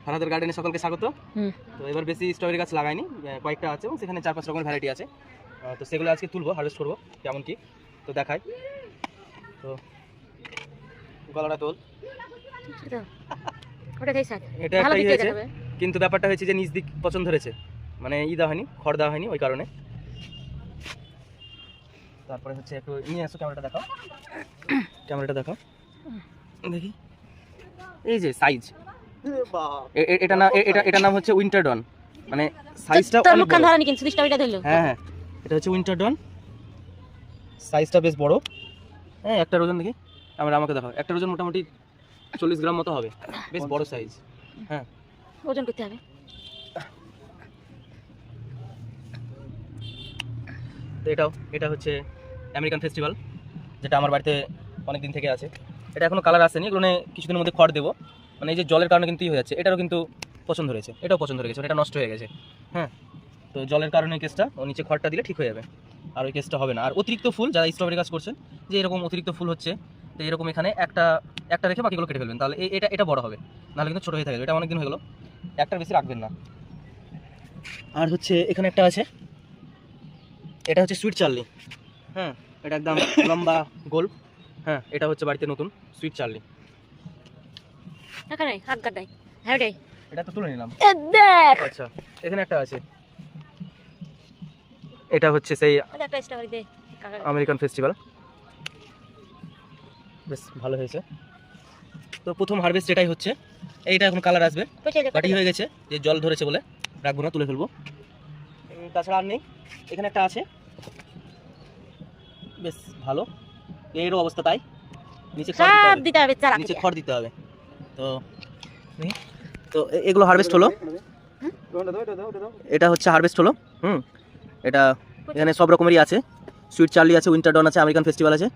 ফারহাদের গার্ডেনে সকলকে স্বাগত। তো এবার বেশি স্ট্রবেরি গাছ লাগাইনি, কয়েকটা আছে এবং সেখানে 4-5 রকমের ভ্যারাইটি আছে। তো সেগুলো আজকে তুলবো, হারভেস্ট করবো কেমন কি তো দেখাই। তো গলাটা তোল, এটা একটাই হয়েছে, কিন্তু ব্যাপারটা হয়েছে যে নিচ দিক পছন্দ ধরেছে, মানে দেওয়া হয়নি, খড় দেওয়া হয়নি ওই কারণে। তারপরে হচ্ছে একটু নিয়ে আসো, ক্যামেরাটা দেখাও, ক্যামেরাটা দেখাও দেখি। এই যে সাইজ, এটা না, এটা নাম হচ্ছে উইন্টার ডন, মানে সাইজটা অনেক বড়। হ্যাঁ হ্যাঁ, এটা হচ্ছে উইন্টার ডন, সাইজটা বেশ বড়। হ্যাঁ, একটা ওজন দেখি, আমাকে দেখাও। একটা ওজন মোটামুটি 40 গ্রাম মতো হবে, বেশ বড় সাইজ। হ্যাঁ, ওজন করতে হবে। তো এটা হচ্ছে আমেরিকান ফেস্টিভ্যাল, যেটা আমার বাড়িতে অনেক দিন থেকে আছে। এটা এখনো কালার আসেনি, এগুলো কিছুদিনের মধ্যে খড় দেবো, মানে এই যে জলের কারণে কিন্তু হয়ে যাচ্ছে। এটারও কিন্তু পছন্দ হয়েছে, এটাও পছন্দ হয়ে গেছে, এটা নষ্ট হয়ে গেছে। হ্যাঁ, তো জলের কারণে কেসটা, ও নিচে খড়টা দিলে ঠিক হয়ে যাবে, আর ওই কেসটা হবে না। আর অতিরিক্ত ফুল, যারা স্ট্রবেরি গাছ করছেন, যে এরকম অতিরিক্ত ফুল হচ্ছে, তো এরকম এখানে একটা রেখে বাকিগুলো কেটে ফেলবেন, তাহলে এটা বড় হবে, নাহলে কিন্তু ছোটো হয়ে থাকে। এটা অনেকদিন হয়ে গেলো, একটার বেশি রাখবেন না। আর হচ্ছে এখানে একটা আছে, এটা হচ্ছে সুইট চার্লি। হ্যাঁ, এটা একদম লম্বা গোল। হ্যাঁ, এটা হচ্ছে বাড়িতে নতুন সুইট চার্লি। এটা তো তুলে নিলাম। আচ্ছা, এখানে একটা আছে, এটা হচ্ছে সেই আমেরিকান ফেস্টিভ্যাল, বেশ ভালো হয়েছে। তো প্রথম হারভেস্ট এটাই হচ্ছে, এইটা এখন কালার আসবে, বাটি হয়ে গেছে, যে জল ধরেছে বলে রাখবো না, তুলে ফেলবো। তাছাড়া আর নেই। এখানে একটা আছে, বেশ ভালো, এরও অবস্থা তাই, নিচে খড় দিতে হবে। তো তো এগুলো হারভেস্ট হলো, এটা হচ্ছে হারভেস্ট হলো। এটা এখানে সব রকমেরই আছে, সুইট চার্লি আছে, উইন্টার ডন আছে, আমেরিকান ফেস্টিভ্যাল আছে।